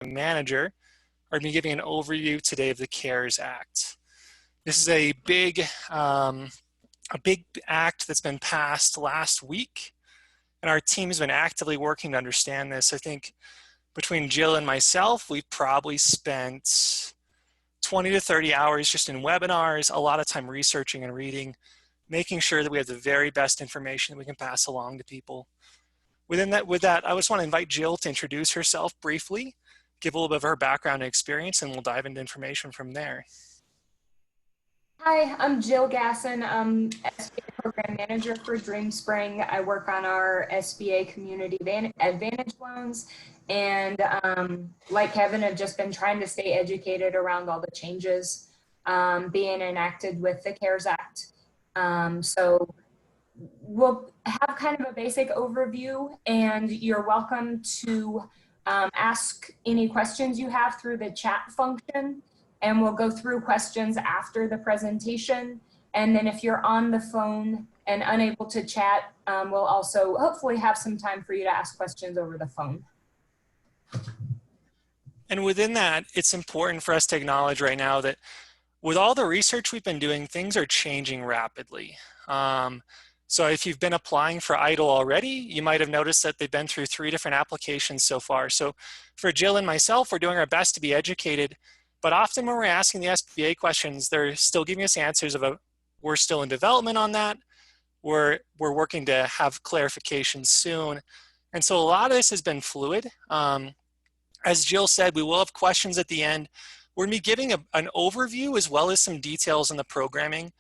manager, are going to be giving an overview today of the CARES Act. This is a big act that's been passed last week, and our team has been actively working to understand this. I think between Jill and myself, we've probably spent 20 to 30 hours just in webinars, a lot of time researching and reading, making sure that we have the very best information that we can pass along to people. With that, I just want to invite Jill to introduce herself briefly, give a little bit of her background and experience, and we'll dive into information from there. Hi, I'm Jill Gasson. I'm SBA Program Manager for DreamSpring. I work on our SBA Community Advantage loans, and like Kevin, I've just been trying to stay educated around all the changes being enacted with the CARES Act. So we'll have kind of a basic overview, and you're welcome to ask any questions you have through the chat function. And we'll go through questions after the presentation. And then if you're on the phone and unable to chat, we'll also hopefully have some time for you to ask questions over the phone. And within that, it's important for us to acknowledge right now that with all the research we've been doing, things are changing rapidly. So if you've been applying for EIDL already, you might have noticed that they've been through 3 different applications so far. So for Jill and myself, we're doing our best to be educated. But often when we're asking the SBA questions, they're still giving us answers of we're still in development on that. We're working to have clarification soon. And so a lot of this has been fluid. As Jill said, we will have questions at the end. We're going to be giving an overview as well as some details on the programming.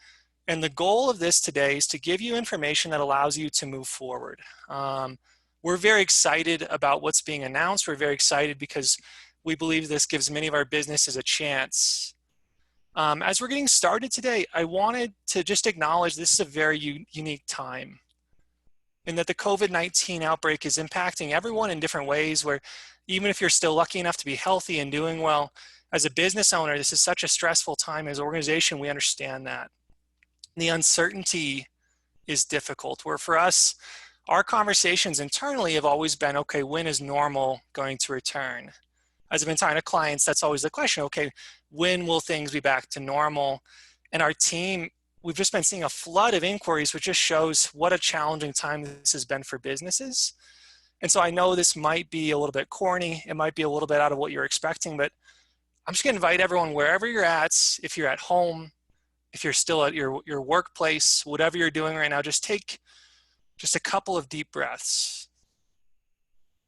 And the goal of this today is to give you information that allows you to move forward. We're very excited about what's being announced. We're very excited because we believe this gives many of our businesses a chance. As we're getting started today, I wanted to just acknowledge this is a very unique time, and that the COVID-19 outbreak is impacting everyone in different ways, where even if you're still lucky enough to be healthy and doing well, as a business owner, this is such a stressful time. As an organization, we understand that. The uncertainty is difficult, where for us, our conversations internally have always been, okay, when is normal going to return? As I've been talking to clients, that's always the question, okay, when will things be back to normal? And our team, we've just been seeing a flood of inquiries, which just shows what a challenging time this has been for businesses. And so I know this might be a little bit corny, it might be a little bit out of what you're expecting, but I'm just gonna invite everyone, wherever you're at, if you're at home, if you're still at your workplace, whatever you're doing right now, just take just a couple of deep breaths.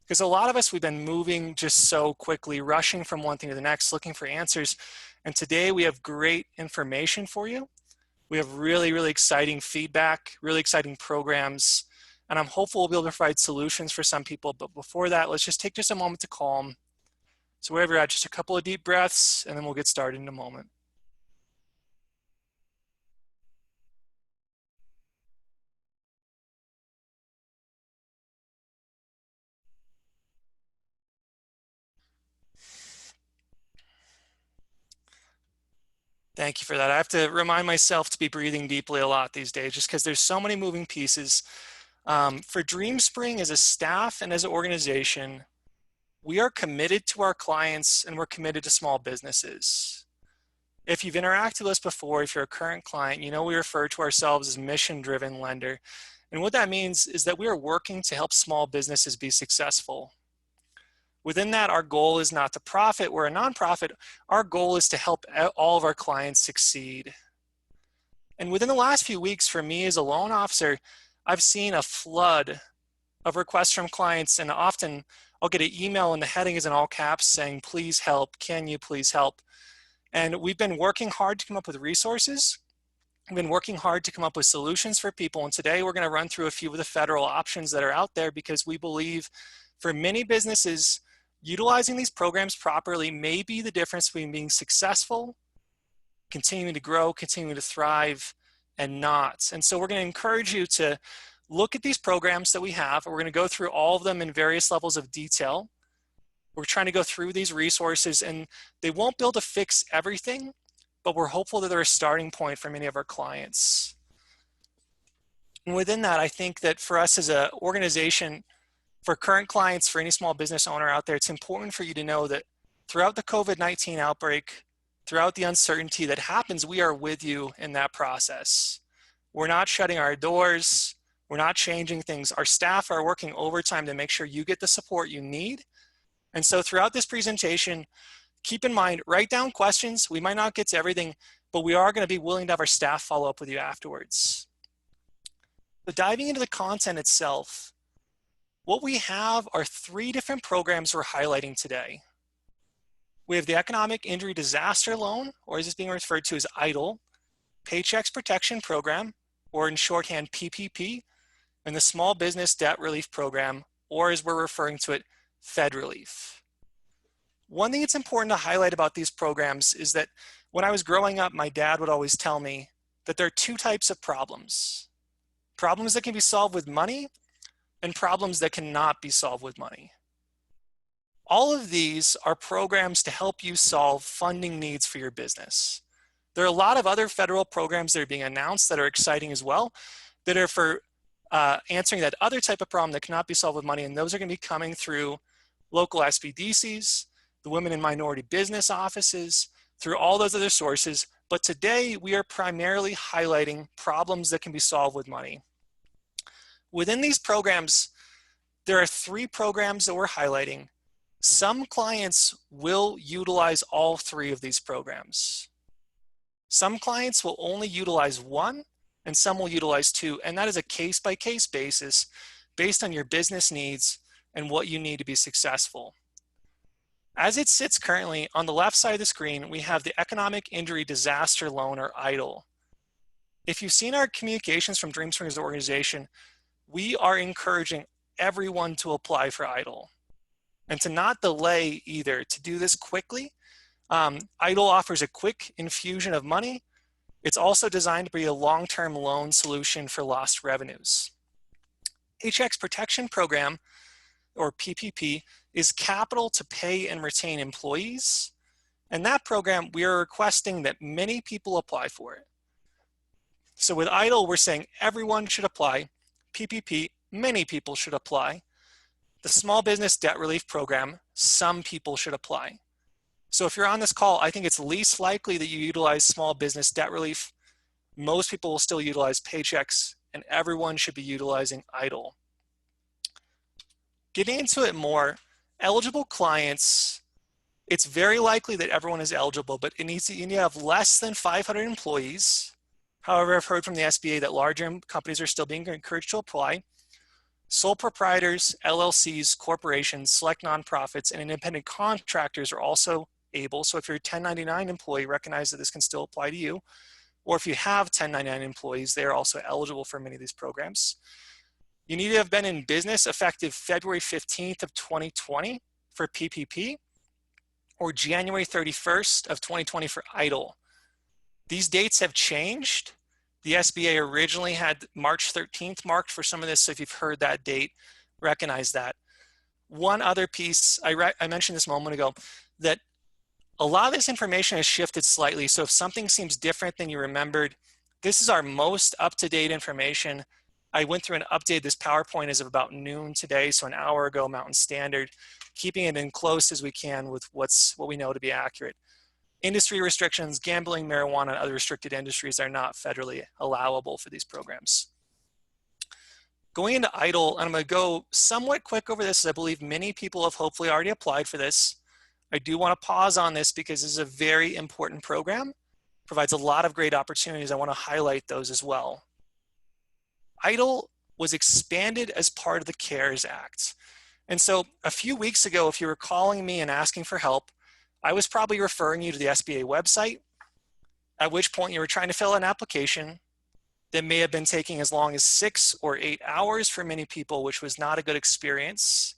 Because a lot of us, we've been moving just so quickly, rushing from one thing to the next, looking for answers. And today we have great information for you. We have really, really exciting feedback, really exciting programs. And I'm hopeful we'll be able to provide solutions for some people. But before that, let's just take just a moment to calm. So wherever you're at, just a couple of deep breaths, and then we'll get started in a moment. Thank you for that. I have to remind myself to be breathing deeply a lot these days, just because there's so many moving pieces. For DreamSpring, as a staff and as an organization, we are committed to our clients and we're committed to small businesses. If you've interacted with us before, if you're a current client, you know we refer to ourselves as mission-driven lender. And what that means is that we are working to help small businesses be successful. Within that, our goal is not to profit. We're a nonprofit. Our goal is to help all of our clients succeed. And within the last few weeks, for me as a loan officer, I've seen a flood of requests from clients, and often I'll get an email and the heading is in all caps saying, please help, can you please help? And we've been working hard to come up with resources. We've been working hard to come up with solutions for people. And today we're going to run through a few of the federal options that are out there, because we believe for many businesses, utilizing these programs properly may be the difference between being successful, continuing to grow, continuing to thrive, and not. And so we're going to encourage you to look at these programs that we have. We're going to go through all of them in various levels of detail. We're trying to go through these resources, and they won't be able to fix everything, but we're hopeful that they're a starting point for many of our clients. And within that, I think that for us as an organization, for current clients, for any small business owner out there, it's important for you to know that throughout the COVID-19 outbreak, throughout the uncertainty that happens, we are with you in that process. We're not shutting our doors. We're not changing things. Our staff are working overtime to make sure you get the support you need. And so throughout this presentation, keep in mind, write down questions. We might not get to everything, but we are going to be willing to have our staff follow up with you afterwards. So diving into the content itself, what we have are 3 different programs we're highlighting today. We have the Economic Injury Disaster Loan, or as it's being referred to as EIDL, Paychecks Protection Program, or in shorthand PPP, and the Small Business Debt Relief Program, or as we're referring to it, Fed Relief. One thing that's important to highlight about these programs is that when I was growing up, my dad would always tell me that there are 2 types of problems. Problems that can be solved with money and problems that cannot be solved with money. All of these are programs to help you solve funding needs for your business. There are a lot of other federal programs that are being announced that are exciting as well, that are for answering that other type of problem that cannot be solved with money, and those are going to be coming through local SBDCs, the Women and Minority Business Offices, through all those other sources. But today we are primarily highlighting problems that can be solved with money. Within these programs, there are 3 programs that we're highlighting. Some clients will utilize all 3 of these programs. Some clients will only utilize 1, and some will utilize 2, and that is a case-by-case basis based on your business needs and what you need to be successful. As it sits currently, on the left side of the screen, we have the Economic Injury Disaster Loan, or EIDL. If you've seen our communications from DreamSpring as an organization, we are encouraging everyone to apply for EIDL and to not delay either, to do this quickly. EIDL offers a quick infusion of money. It's also designed to be a long-term loan solution for lost revenues. Paychecks Protection Program, or PPP, is capital to pay and retain employees. And that program, we are requesting that many people apply for it. So with EIDL, we're saying everyone should apply. PPP, many people should apply. The Small Business Debt Relief Program, some people should apply. So if you're on this call, I think it's least likely that you utilize small business debt relief. Most people will still utilize Paychecks, and everyone should be utilizing EIDL. Getting into it more, eligible clients, it's very likely that everyone is eligible, but you need to have less than 500 employees. However, I've heard from the SBA that larger companies are still being encouraged to apply. Sole proprietors, LLCs, corporations, select nonprofits, and independent contractors are also able. So if you're a 1099 employee, recognize that this can still apply to you. Or if you have 1099 employees, they're also eligible for many of these programs. You need to have been in business effective February 15th of 2020 for PPP, or January 31st of 2020 for EIDL. These dates have changed. The SBA originally had March 13th marked for some of this, so if you've heard that date, recognize that. One other piece, I mentioned this a moment ago, that a lot of this information has shifted slightly, so if something seems different than you remembered, this is our most up-to-date information. I went through and updated this PowerPoint as of about noon today, so an hour ago Mountain Standard, keeping it in close as we can with what we know to be accurate. Industry restrictions, gambling, marijuana, and other restricted industries are not federally allowable for these programs. Going into EIDL, and I'm going to go somewhat quick over this, as I believe many people have hopefully already applied for this. I do want to pause on this because this is a very important program, provides a lot of great opportunities. I want to highlight those as well. EIDL was expanded as part of the CARES Act. And so a few weeks ago, if you were calling me and asking for help, I was probably referring you to the SBA website, at which point you were trying to fill out an application that may have been taking as long as 6 or 8 hours for many people, which was not a good experience.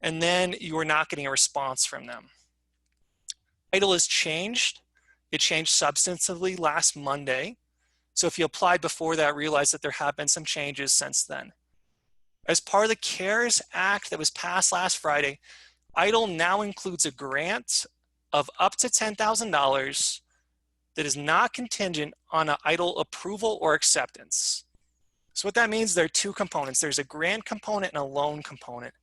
And then you were not getting a response from them. EIDL has changed. It changed substantively last Monday. So if you applied before that, realize that there have been some changes since then. As part of the CARES Act that was passed last Friday, EIDL now includes a grant of up to $10,000 that is not contingent on an EIDL approval or acceptance. So what that means, there are 2 components. There's a grant component and a loan component.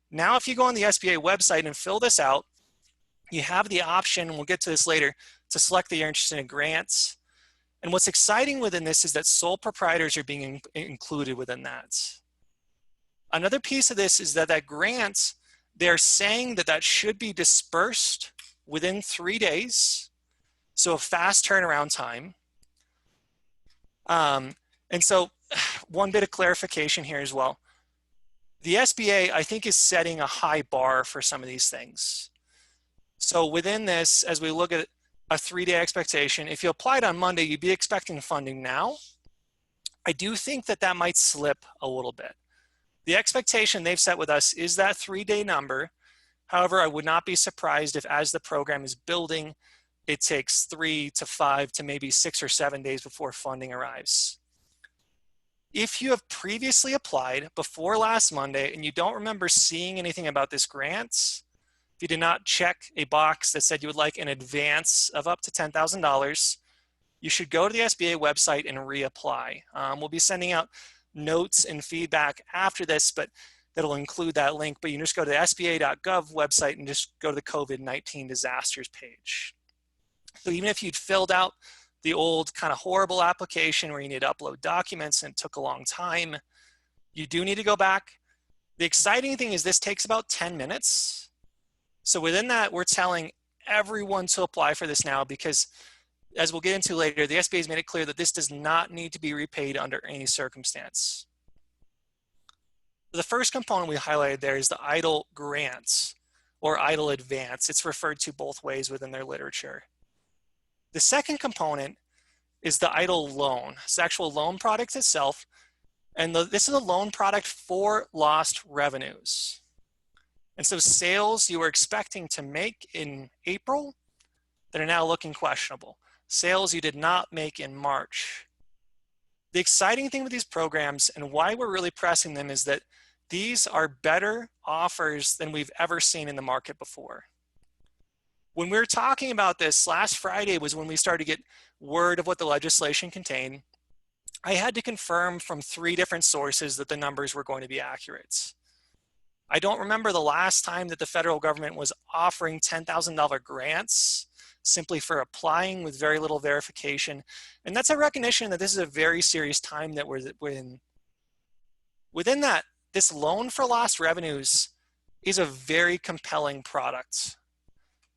Now, if you go on the SBA website and fill this out, You have the option, and we'll get to this later, to select that you're interested in grants. And what's exciting within this is that sole proprietors are being included within that. Another piece of this is that grant, they're saying that should be dispersed within 3 days. So a fast turnaround time. And so one bit of clarification here as well. The SBA, I think, is setting a high bar for some of these things. So within this, as we look at a 3-day expectation, if you applied on Monday, you'd be expecting funding now. I do think that might slip a little bit. The expectation they've set with us is that 3-day number. However, I would not be surprised if as the program is building, it takes 3 to 5 to maybe 6 or 7 days before funding arrives. If you have previously applied before last Monday and you don't remember seeing anything about this grant, if you did not check a box that said you would like an advance of up to $10,000, you should go to the SBA website and reapply. We'll be sending out notes and feedback after this, but that'll include that link. But you can just go to the SBA.gov website and just go to the COVID-19 disasters page. So even if you'd filled out the old kind of horrible application where you need to upload documents and it took a long time, you do need to go back. The exciting thing is this takes about 10 minutes. So within that, we're telling everyone to apply for this now because, as we'll get into later, the SBA has made it clear that this does not need to be repaid under any circumstance. The first component we highlighted there is the EIDL grants or EIDL advance. It's referred to both ways within their literature. The second component is the EIDL loan. It's the actual loan product itself. And this is a loan product for lost revenues. And so sales you were expecting to make in April that are now looking questionable. Sales you did not make in March. The exciting thing with these programs and why we're really pressing them is that these are better offers than we've ever seen in the market before. When we were talking about this, last Friday was when we started to get word of what the legislation contained. I had to confirm from 3 different sources that the numbers were going to be accurate. I don't remember the last time that the federal government was offering $10,000 grants simply for applying with very little verification. And that's a recognition that this is a very serious time that we're in. Within that, this loan for lost revenues is a very compelling product.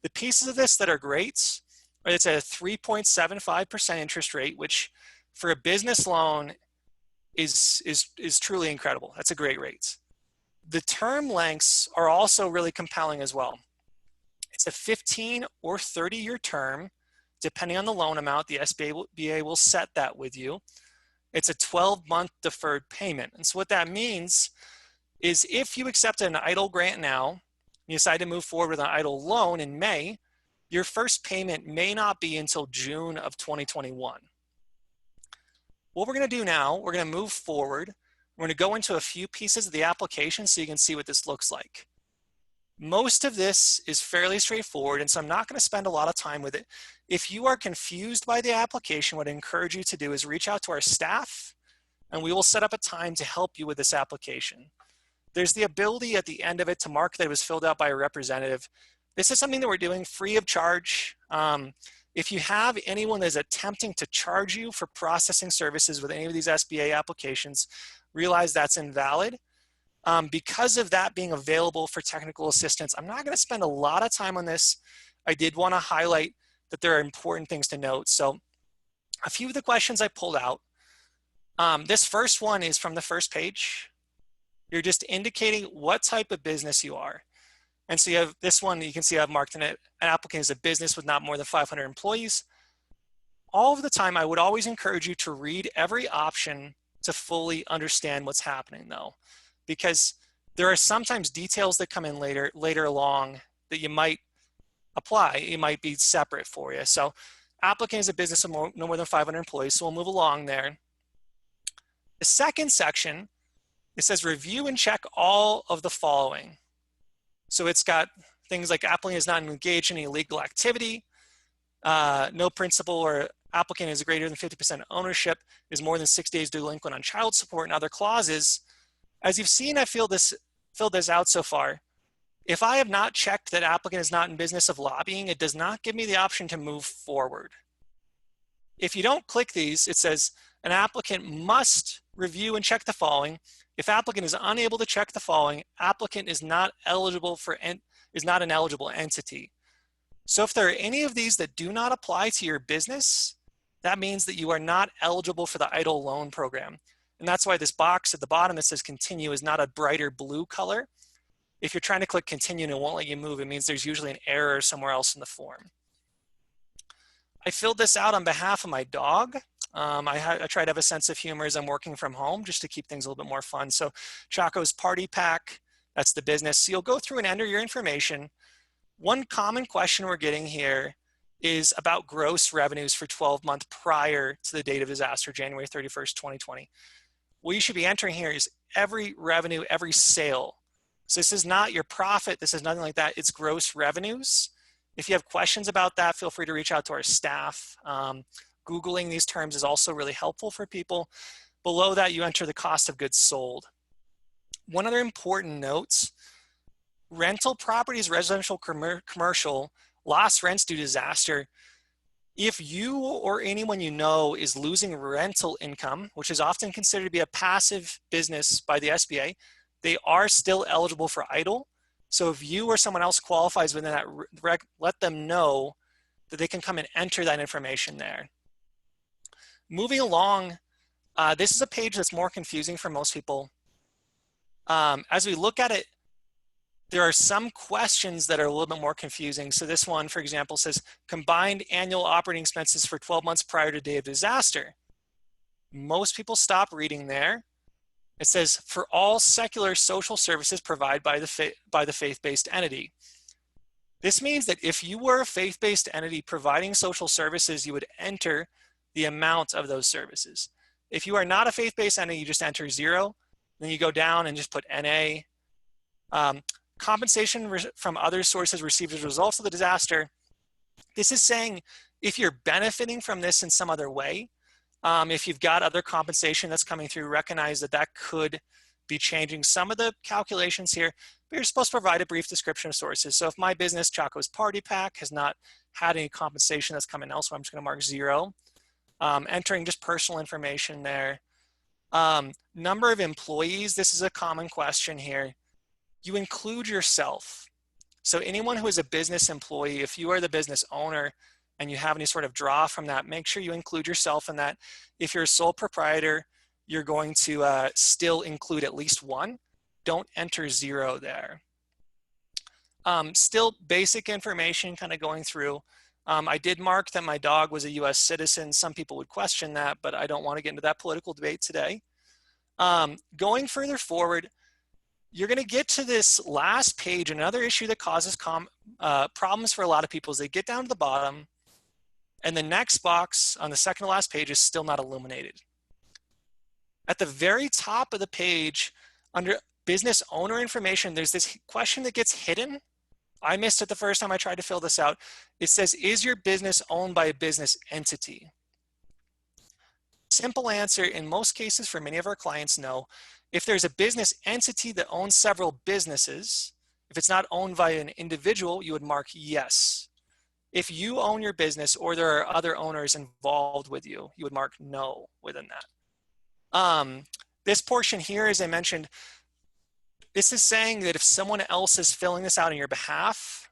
The pieces of this that are great, it's a 3.75% interest rate, which for a business loan is truly incredible. That's a great rate. The term lengths are also really compelling as well. It's a 15 or 30-year term, depending on the loan amount. The SBA will set that with you. It's a 12-month deferred payment. And so what that means is if you accept an EIDL grant now, you decide to move forward with an EIDL loan in May, your first payment may not be until June of 2021. What we're going to do now, we're going to move forward. We're going to go into a few pieces of the application so you can see what this looks like. Most of this is fairly straightforward, and so I'm not going to spend a lot of time with it. If you are confused by the application, what I encourage you to do is reach out to our staff, and we will set up a time to help you with this application. There's the ability at the end of it to mark that it was filled out by a representative. This is something that we're doing free of charge. If you have anyone that is attempting to charge you for processing services with any of these SBA applications, realize that's invalid. Because of that being available for technical assistance, I'm not going to spend a lot of time on this. I did want to highlight that there are important things to note. So a few of the questions I pulled out. This first one is from the first page. You're just indicating what type of business you are. And so you have this one, you can see I've marked in it, an applicant is a business with not more than 500 employees. All of the time, I would always encourage you to read every option to fully understand what's happening though, because there are sometimes details that come in later along that you might apply. It might be separate for you. So applicant is a business of no more than 500 employees, so we'll move along there. The second section, it says review and check all of the following. So it's got things like applicant is not engaged in any illegal activity, no principal or applicant is greater than 50% ownership, is more than 6 days delinquent on child support, and other clauses. As you've seen, I filled this out so far. If I have not checked that applicant is not in business of lobbying, it does not give me the option to move forward. If you don't click these, it says an applicant must review and check the following. If applicant is unable to check the following, applicant is not eligible for is not an eligible entity. So if there are any of these that do not apply to your business, that means that you are not eligible for the EIDL loan program. And that's why this box at the bottom that says continue is not a brighter blue color. If you're trying to click continue and it won't let you move, it means there's usually an error somewhere else in the form. I filled this out on behalf of my dog. I try to have a sense of humor as I'm working from home just to keep things a little bit more fun. So Chaco's Party Pack, that's the business. So you'll go through and enter your information. One common question we're getting here is about gross revenues for 12 months prior to the date of disaster, January 31st, 2020. What you should be entering here is every revenue, every sale. So this is not your profit. This is nothing like that. It's gross revenues. If you have questions about that, feel free to reach out to our staff. Googling these terms is also really helpful for people. Below that, you enter the cost of goods sold. One other important note, rental properties, residential, commercial, lost rents due to disaster. If you or anyone you know is losing rental income, which is often considered to be a passive business by the SBA, they are still eligible for EIDL. So if you or someone else qualifies within that, let them know that they can come and enter that information there. Moving along, this is a page that's more confusing for most people. As we look at it, there are some questions that are a little bit more confusing. So this one, for example, says combined annual operating expenses for 12 months prior to day of disaster. Most people stop reading there. It says for all secular social services provided by the faith-based entity. This means that if you were a faith-based entity providing social services, you would enter the amount of those services. If you are not a faith-based entity, you just enter 0. Then you go down and just put NA. Compensation from other sources received as a result of the disaster. This is saying if you're benefiting from this in some other way, if you've got other compensation that's coming through, recognize that that could be changing some of the calculations here, but you're supposed to provide a brief description of sources. So if my business, Chaco's Party Pack, has not had any compensation that's coming elsewhere, I'm just gonna mark 0. Entering just personal information there. Number of employees, this is a common question here. You include yourself. So anyone who is a business employee, if you are the business owner and you have any sort of draw from that, make sure you include yourself in that. If you're a sole proprietor, you're going to still include at least 1. Don't enter 0 there. Still basic information kind of going through. I did mark that my dog was a US citizen. Some people would question that, but I don't want to get into that political debate today. Going further forward, you're going to get to this last page. Another issue that causes problems for a lot of people is they get down to the bottom and the next box on the second to last page is still not illuminated. At the very top of the page, under business owner information, there's this question that gets hidden. I missed it the first time I tried to fill this out. It says, is your business owned by a business entity? Simple answer, in most cases for many of our clients, no. If there's a business entity that owns several businesses, if it's not owned by an individual, you would mark yes. If you own your business or there are other owners involved with you, you would mark no within that. This portion here, as I mentioned, this is saying that if someone else is filling this out on your behalf,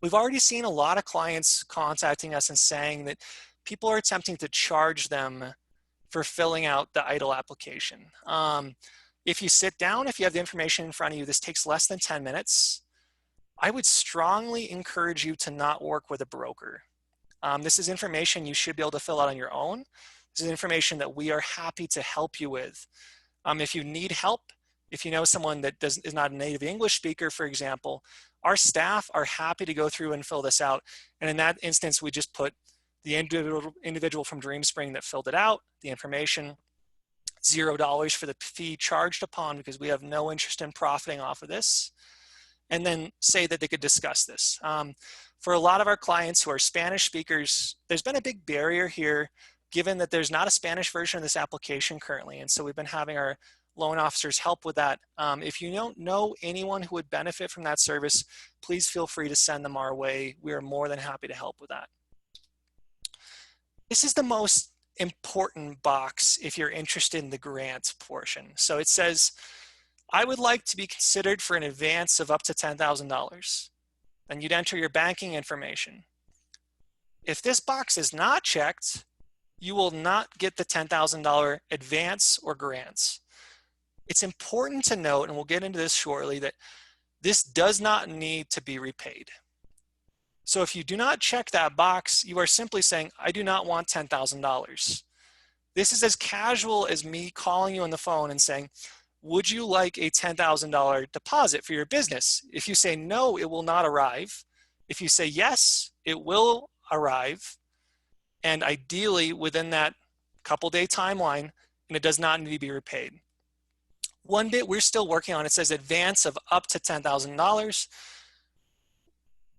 we've already seen a lot of clients contacting us and saying that people are attempting to charge them for filling out the EIDL application. If you sit down, if you have the information in front of you, this takes less than 10 minutes. I would strongly encourage you to not work with a broker. This is information you should be able to fill out on your own. This is information that we are happy to help you with. If you need help, if you know someone that is not a native English speaker, for example, our staff are happy to go through and fill this out. And in that instance, we just put the individual from DreamSpring that filled it out, the information, $0 for the fee charged upon because we have no interest in profiting off of this, and then say that they could discuss this. For a lot of our clients who are Spanish speakers, there's been a big barrier here given that there's not a Spanish version of this application currently. And so we've been having our loan officers help with that. If you don't know anyone who would benefit from that service, please feel free to send them our way. We are more than happy to help with that. This is the most important box if you're interested in the grant portion. So it says, I would like to be considered for an advance of up to $10,000. Then you'd enter your banking information. If this box is not checked, you will not get the $10,000 advance or grants. It's important to note, and we'll get into this shortly, that this does not need to be repaid. So if you do not check that box, you are simply saying, I do not want $10,000. This is as casual as me calling you on the phone and saying, would you like a $10,000 deposit for your business? If you say no, it will not arrive. If you say yes, it will arrive. And ideally within that couple-day timeline, and it does not need to be repaid. One bit we're still working on, it says advance of up to $10,000.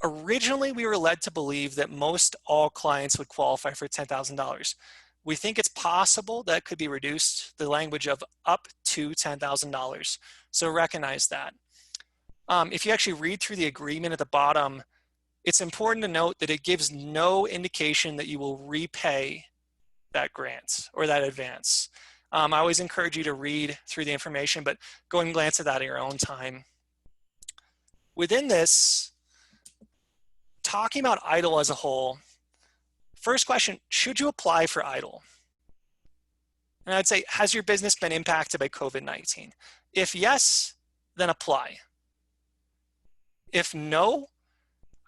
Originally, we were led to believe that most all clients would qualify for $10,000. We think it's possible that could be reduced, the language of up to $10,000. So recognize that. If you actually read through the agreement at the bottom, it's important to note that it gives no indication that you will repay that grant or that advance. I always encourage you to read through the information, but go and glance at that at your own time. Within this, talking about EIDL as a whole, first question, should you apply for EIDL? And I'd say, has your business been impacted by COVID-19? If yes, then apply. If no,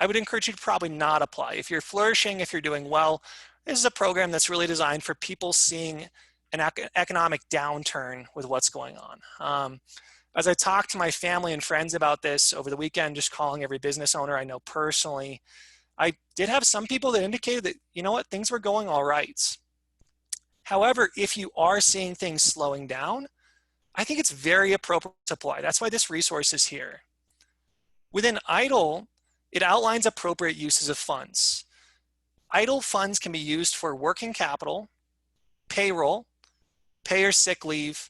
I would encourage you to probably not apply. If you're flourishing, if you're doing well, this is a program that's really designed for people seeing an economic downturn with what's going on. As I talked to my family and friends about this over the weekend, just calling every business owner I know personally, I did have some people that indicated that, you know what, things were going all right. However, if you are seeing things slowing down, I think it's very appropriate to apply. That's why this resource is here. Within EIDL, it outlines appropriate uses of funds. EIDL funds can be used for working capital, payroll, pay or sick leave,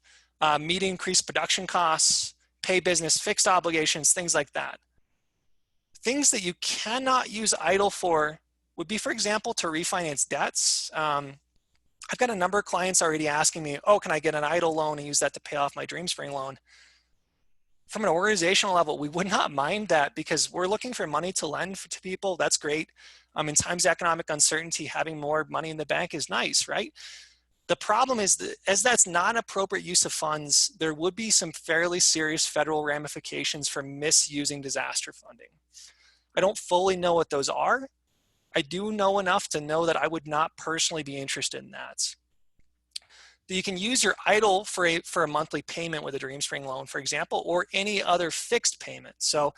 meet increased production costs, pay business fixed obligations, things like that. Things that you cannot use EIDL for would be, for example, to refinance debts. I've got a number of clients already asking me, oh, can I get an EIDL loan and use that to pay off my DreamSpring loan? From an organizational level, we would not mind that because we're looking for money to lend to people. That's great. In times of economic uncertainty, having more money in the bank is nice, right? The problem is that as that's not an appropriate use of funds, there would be some fairly serious federal ramifications for misusing disaster funding. I don't fully know what those are. I do know enough to know that I would not personally be interested in that. You can use your EIDL for a monthly payment with a DreamSpring loan, for example, or any other fixed payment. So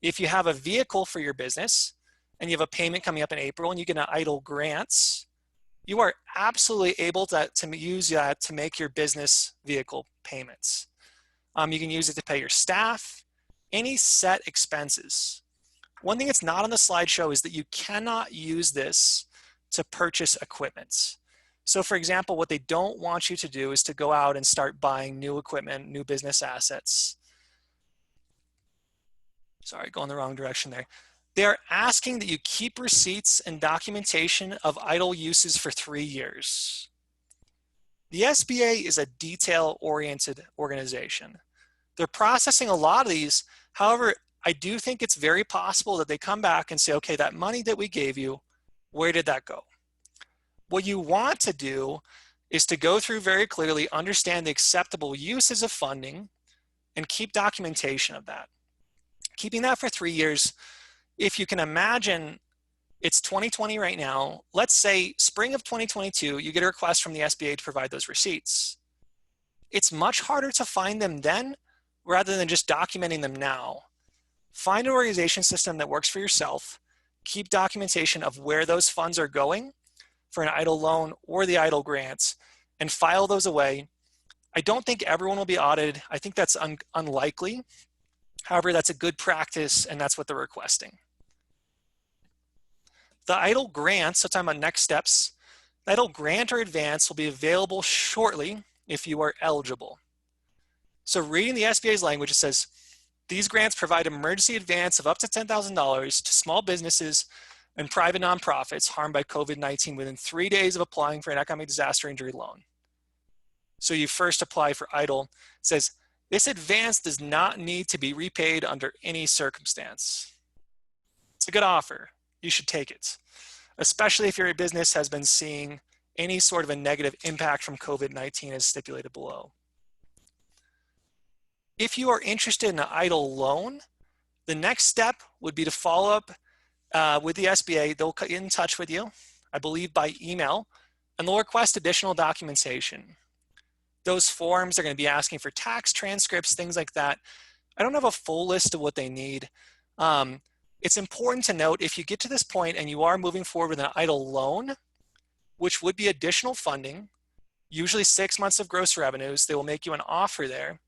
if you have a vehicle for your business and you have a payment coming up in April and you get an EIDL grants, you are absolutely able to use that to make your business vehicle payments. You can use it to pay your staff, any set expenses. One thing that's not on the slideshow is that you cannot use this to purchase equipment. So for example, what they don't want you to do is to go out and start buying new equipment, new business assets. Sorry, going the wrong direction there. They're asking that you keep receipts and documentation of EIDL uses for 3 years. The SBA is a detail-oriented organization. They're processing a lot of these. However, I do think it's very possible that they come back and say, okay, that money that we gave you, where did that go? What you want to do is to go through very clearly, understand the acceptable uses of funding, and keep documentation of that. Keeping that for 3 years, if you can imagine, it's 2020 right now. Let's say spring of 2022, you get a request from the SBA to provide those receipts. It's much harder to find them then rather than just documenting them now. Find an organization system that works for yourself. Keep documentation of where those funds are going for an EIDL loan or the EIDL grants and file those away. I don't think everyone will be audited. I think that's unlikely. However, that's a good practice and that's what they're requesting. The EIDL grant, so talking about next steps, the EIDL grant or advance will be available shortly if you are eligible. So reading the SBA's language, it says, these grants provide emergency advance of up to $10,000 to small businesses and private nonprofits harmed by COVID-19 within 3 days of applying for an economic disaster injury loan. So you first apply for EIDL. It says, this advance does not need to be repaid under any circumstance. It's a good offer. You should take it, especially if your business has been seeing any sort of a negative impact from COVID-19 as stipulated below. If you are interested in an EIDL loan, the next step would be to follow up with the SBA. They'll get in touch with you, I believe by email, and they'll request additional documentation. Those forms are going to be asking for tax transcripts, things like that. I don't have a full list of what they need. It's important to note, if you get to this point and you are moving forward with an EIDL loan, which would be additional funding, usually 6 months of gross revenues, they will make you an offer there.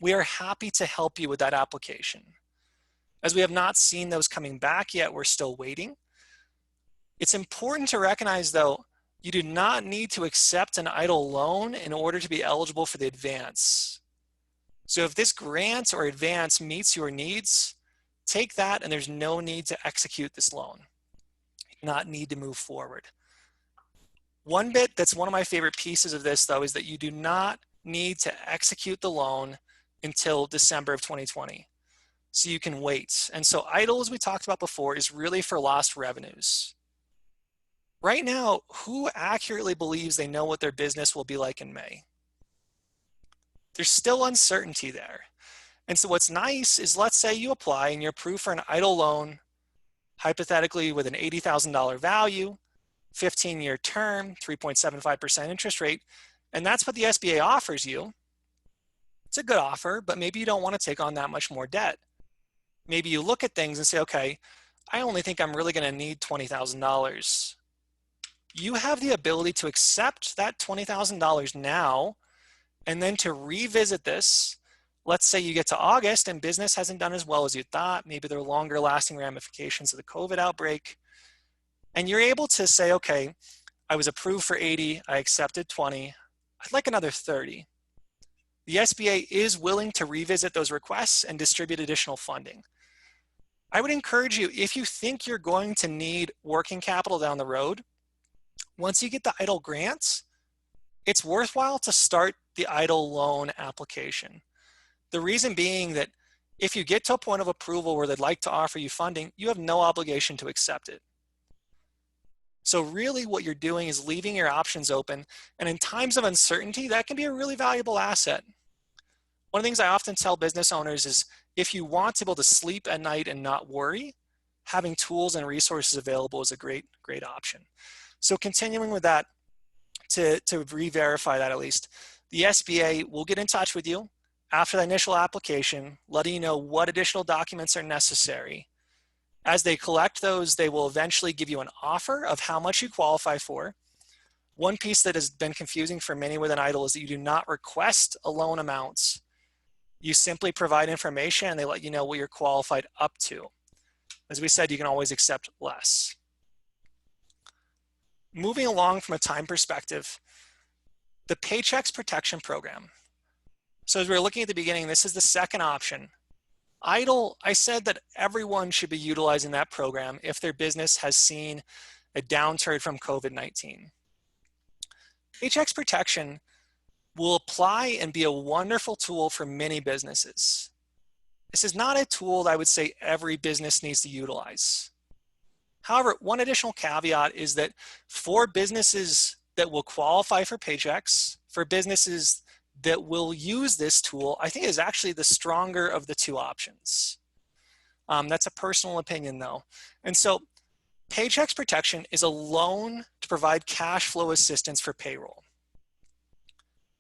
We are happy to help you with that application. As we have not seen those coming back yet, we're still waiting. It's important to recognize, though, you do not need to accept an EIDL loan in order to be eligible for the advance. So if this grant or advance meets your needs, take that and there's no need to execute this loan. You do not need to move forward. One bit that's one of my favorite pieces of this, though, is that you do not need to execute the loan until December of 2020. So you can wait. And so EIDL, as we talked about before, is really for lost revenues. Right now, who accurately believes they know what their business will be like in May? There's still uncertainty there. And so what's nice is, let's say you apply and you're approved for an EIDL loan, hypothetically with an $80,000 value, 15-year term, 3.75% interest rate, and that's what the SBA offers you. It's a good offer, but maybe you don't want to take on that much more debt. Maybe you look at things and say, okay, I only think I'm really going to need $20,000. You have the ability to accept that $20,000 now and then to revisit this. Let's say you get to August and business hasn't done as well as you thought. Maybe there are longer lasting ramifications of the COVID outbreak. And you're able to say, okay, I was approved for 80, I accepted 20, I'd like another 30. The SBA is willing to revisit those requests and distribute additional funding. I would encourage you, if you think you're going to need working capital down the road, once you get the EIDL grants, it's worthwhile to start the EIDL loan application. The reason being that if you get to a point of approval where they'd like to offer you funding, you have no obligation to accept it. So really what you're doing is leaving your options open, and in times of uncertainty, that can be a really valuable asset. One of the things I often tell business owners is, if you want to be able to sleep at night and not worry, having tools and resources available is a great option. So continuing with that, to re-verify that at least, the SBA will get in touch with you after the initial application, letting you know what additional documents are necessary. As they collect those, they will eventually give you an offer of how much you qualify for. One piece that has been confusing for many with an EIDL is that you do not request a loan amount. You simply provide information and they let you know what you're qualified up to. As we said, you can always accept less. Moving along from a time perspective, the Paychecks Protection Program. So as we were looking at the beginning, this is the second option. EIDL, I said that everyone should be utilizing that program if their business has seen a downturn from COVID-19. Paychecks Protection will apply and be a wonderful tool for many businesses. This is not a tool that I would say every business needs to utilize. However, one additional caveat is that for businesses that will qualify for Paychecks, for businesses that will use this tool, I think it is actually the stronger of the two options. That's a personal opinion though. And so Paychecks Protection is a loan to provide cash flow assistance for payroll.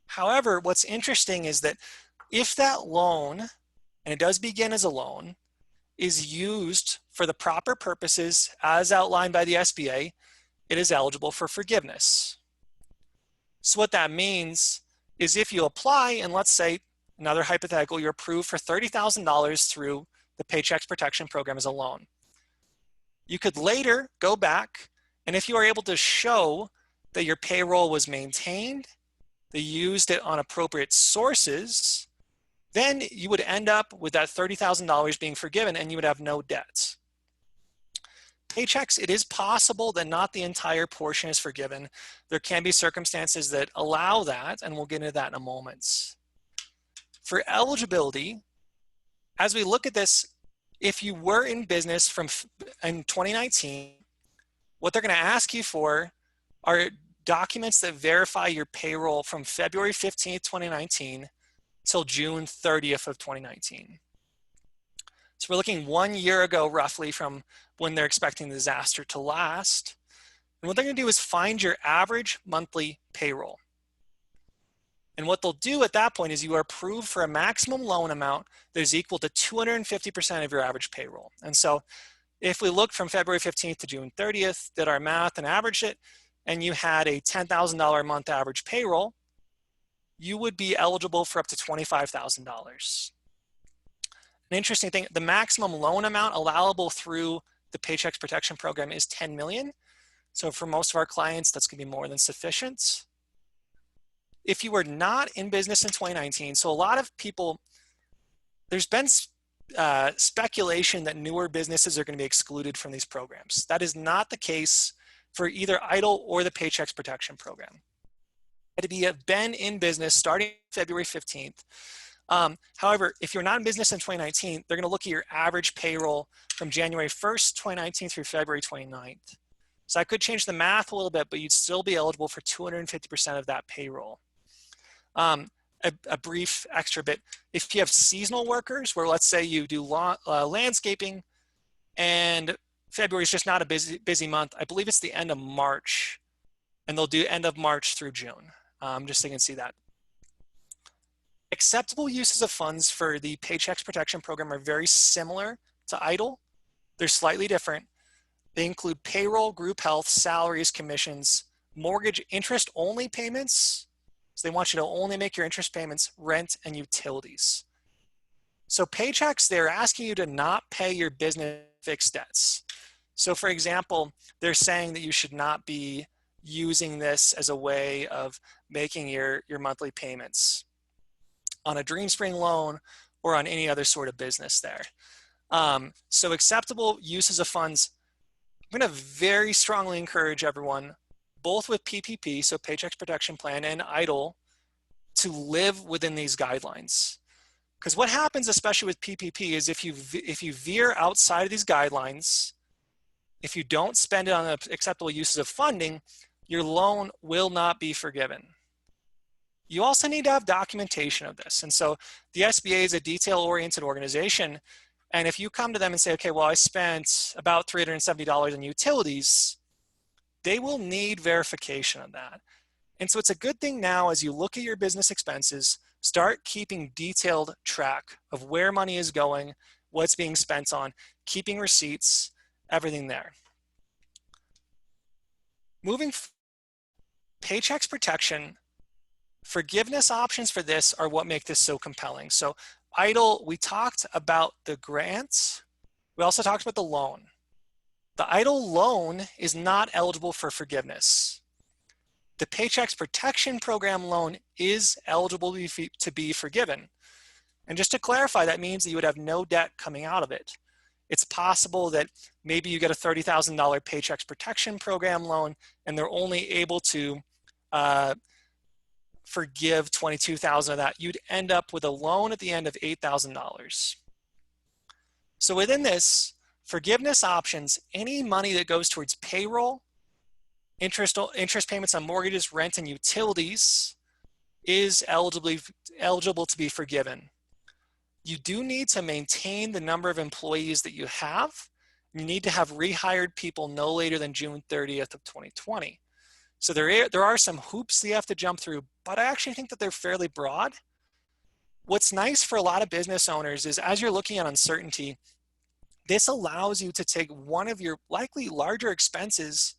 However, what's interesting is that if that loan, and it does begin as a loan, is used for the proper purposes as outlined by the SBA, it is eligible for forgiveness. So what that means is if you apply, and let's say, another hypothetical, you're approved for $30,000 through the Paychecks Protection Program as a loan. You could later go back, and if you are able to show that your payroll was maintained, they used it on appropriate sources, then you would end up with that $30,000 being forgiven and you would have no debts. Paychecks, it is possible that not the entire portion is forgiven. There can be circumstances that allow that, and we'll get into that in a moment. For eligibility, as we look at this, if you were in business in 2019, what they're going to ask you for are documents that verify your payroll from February 15th, 2019 till June 30th of 2019. So we're looking 1 year ago roughly from when they're expecting the disaster to last. And what they're going to do is find your average monthly payroll. And what they'll do at that point is you are approved for a maximum loan amount that is equal to 250% of your average payroll. And so if we look from February 15th to June 30th, did our math and averaged it, and you had a $10,000 a month average payroll, you would be eligible for up to $25,000. An interesting thing, the maximum loan amount allowable through the Paychecks Protection Program is $10 million. So for most of our clients, that's gonna be more than sufficient. If you were not in business in 2019, so a lot of people, there's been speculation that newer businesses are going to be excluded from these programs. That is not the case for either EIDL or the Paychecks Protection Program. You have been in business starting February 15th. However, if you're not in business in 2019, they're going to look at your average payroll from January 1st, 2019 through February 29th. So I could change the math a little bit, but you'd still be eligible for 250% of that payroll. A brief extra bit, if you have seasonal workers where let's say you do landscaping and February is just not a busy month, I believe it's the end of March, and they'll do end of March through June, just so you can see that. Acceptable uses of funds for the Paychecks Protection Program are very similar to EIDL. They're slightly different. They include payroll, group health, salaries, commissions, mortgage interest-only payments. So they want you to only make your interest payments, rent, and utilities. So Paychecks, they're asking you to not pay your business fixed debts. So for example, they're saying that you should not be using this as a way of making your monthly payments on a DreamSpring loan or on any other sort of business there. So acceptable uses of funds, I'm going to very strongly encourage everyone, both with PPP, so Paychecks Protection Plan, and EIDL, to live within these guidelines. Because what happens, especially with PPP, is if you veer outside of these guidelines, if you don't spend it on acceptable uses of funding, your loan will not be forgiven. You also need to have documentation of this. And so the SBA is a detail-oriented organization. And if you come to them and say, okay, well, I spent about $370 in utilities, they will need verification of that. And so it's a good thing now as you look at your business expenses, start keeping detailed track of where money is going, what's being spent on, keeping receipts, everything there. Moving Paychecks Protection, forgiveness options for this are what make this so compelling. So EIDL, we talked about the grant. We also talked about the loan. The EIDL loan is not eligible for forgiveness. The Paychecks Protection Program loan is eligible to be forgiven. And just to clarify, that means that you would have no debt coming out of it. It's possible that maybe you get a $30,000 Paychecks Protection Program loan and they're only able to forgive $22,000 of that. You'd end up with a loan at the end of $8,000. So within this, forgiveness options, any money that goes towards payroll, interest payments on mortgages, rent, and utilities is eligible to be forgiven. You do need to maintain the number of employees that you have. You need to have rehired people no later than June 30th of 2020. So there are some hoops that you have to jump through, but I actually think that they're fairly broad. What's nice for a lot of business owners is as you're looking at uncertainty, this allows you to take one of your likely larger expenses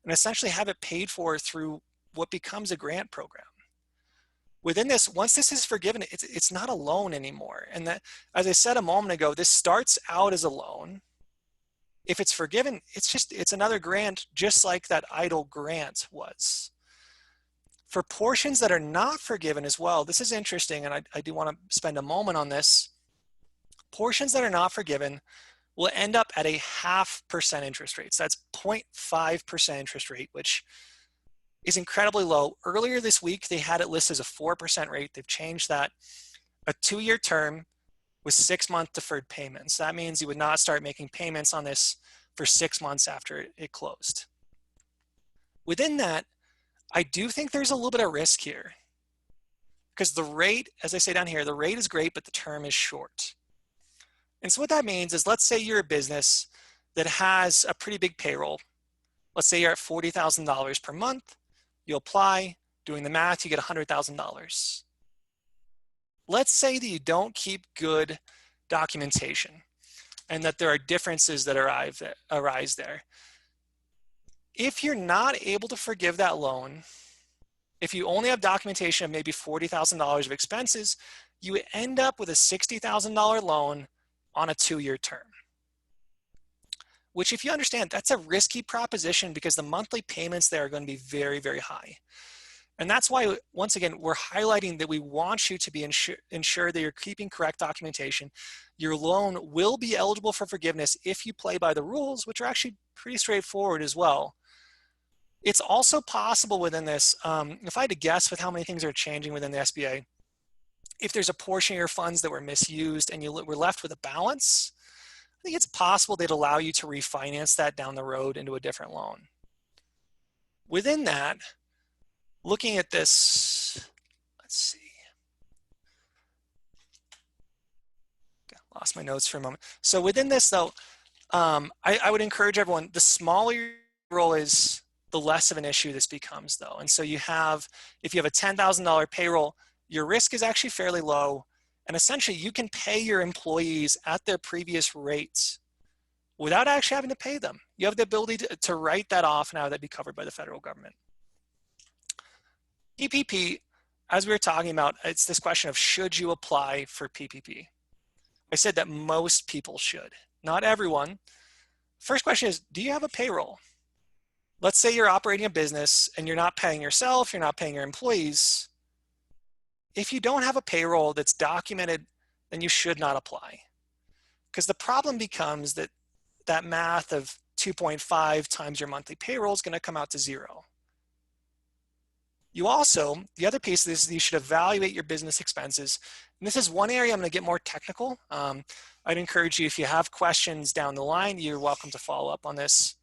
and essentially have it paid for through what becomes a grant program. Within this, once this is forgiven, it's not a loan anymore. And that, as I said a moment ago, this starts out as a loan. If it's forgiven, it's another grant, just like that EIDL grant was. For portions that are not forgiven as well, this is interesting, and I do want to spend a moment on this. Portions that are not forgiven will end up at a 0.5% interest rate. So that's 0.5% interest rate, which is incredibly low. Earlier this week, they had it listed as a 4% rate. They've changed that. A 2-year term with 6-month deferred payments. That means you would not start making payments on this for 6 months after it closed. Within that, I do think there's a little bit of risk here because the rate, as I say down here, the rate is great, but the term is short. And so what that means is, let's say you're a business that has a pretty big payroll. Let's say you're at $40,000 per month. You apply, doing the math, you get $100,000. Let's say that you don't keep good documentation and that there are differences that arise there. If you're not able to forgive that loan, if you only have documentation of maybe $40,000 of expenses, you end up with a $60,000 loan on a 2-year term. Which, if you understand, that's a risky proposition because the monthly payments there are going to be very, very high. And that's why, once again, we're highlighting that we want you to be ensure that you're keeping correct documentation. Your loan will be eligible for forgiveness if you play by the rules, which are actually pretty straightforward as well. It's also possible within this, if I had to guess with how many things are changing within the SBA, if there's a portion of your funds that were misused and you were left with a balance, I think it's possible they'd allow you to refinance that down the road into a different loan. Within that, looking at this, let's see. Lost my notes for a moment. So within this though, I would encourage everyone, the smaller your role is, the less of an issue this becomes though. And so you have, if you have a $10,000 payroll, your risk is actually fairly low. And essentially you can pay your employees at their previous rates without actually having to pay them. You have the ability to write that off and have that be covered by the federal government. PPP, as we were talking about, it's this question of should you apply for PPP? I said that most people should, not everyone. First question is, do you have a payroll? Let's say you're operating a business and you're not paying yourself, you're not paying your employees. If you don't have a payroll that's documented, then you should not apply. Because the problem becomes that that math of 2.5 times your monthly payroll is going to come out to 0. You also, the other piece of this is you should evaluate your business expenses. And this is one area I'm going to get more technical. I'd encourage you, if you have questions down the line, you're welcome to follow up on this.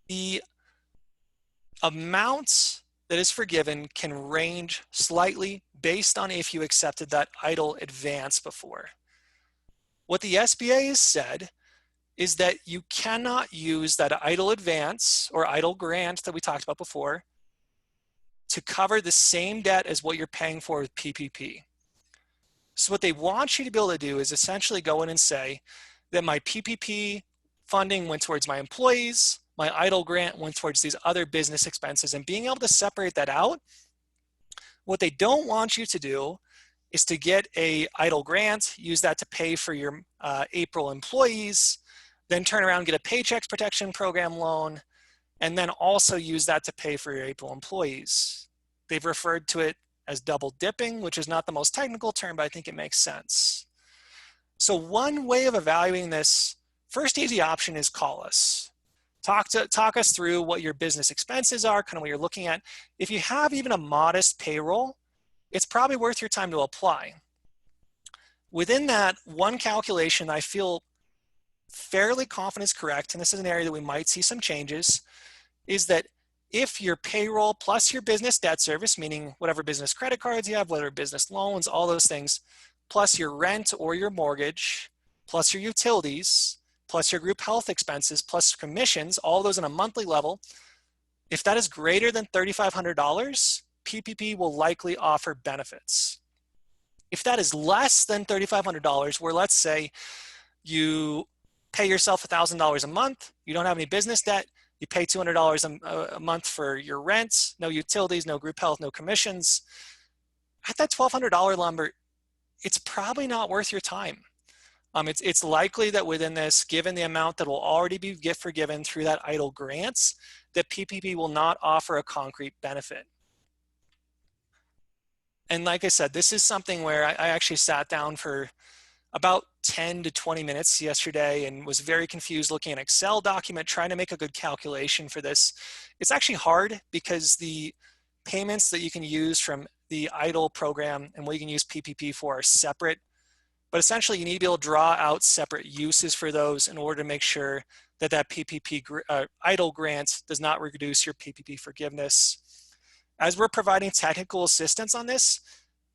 The amount that is forgiven can range slightly based on if you accepted that EIDL advance before. What the SBA has said is that you cannot use that EIDL advance or EIDL grant that we talked about before to cover the same debt as what you're paying for with PPP. So what they want you to be able to do is essentially go in and say that my PPP funding went towards my employees, my EIDL grant went towards these other business expenses, and being able to separate that out. What they don't want you to do is to get a EIDL grant, use that to pay for your April employees, then turn around and get a Paychecks protection program loan, and then also use that to pay for your April employees. They've referred to it as double dipping, which is not the most technical term, but I think it makes sense. So one way of evaluating this, first easy option is call us. Talk us through what your business expenses are, kind of what you're looking at. If you have even a modest payroll, it's probably worth your time to apply. Within that, one calculation I feel fairly confident is correct, and this is an area that we might see some changes, is that if your payroll plus your business debt service, meaning whatever business credit cards you have, whatever business loans, all those things, plus your rent or your mortgage, plus your utilities, plus your group health expenses, plus commissions, all those on a monthly level, if that is greater than $3,500, PPP will likely offer benefits. If that is less than $3,500, where let's say you pay yourself $1,000 a month, you don't have any business debt, you pay $200 a month for your rent, no utilities, no group health, no commissions, at that $1,200 number, it's probably not worth your time. It's likely that within this, given the amount that will already be forgiven through that EIDL grants, that PPP will not offer a concrete benefit. And like I said, this is something where I actually sat down for about 10 to 20 minutes yesterday and was very confused looking at an Excel document, trying to make a good calculation for this. It's actually hard because the payments that you can use from the EIDL program and what you can use PPP for are separate. But essentially, you need to be able to draw out separate uses for those in order to make sure that that PPP EIDL grant does not reduce your PPP forgiveness. As we're providing technical assistance on this,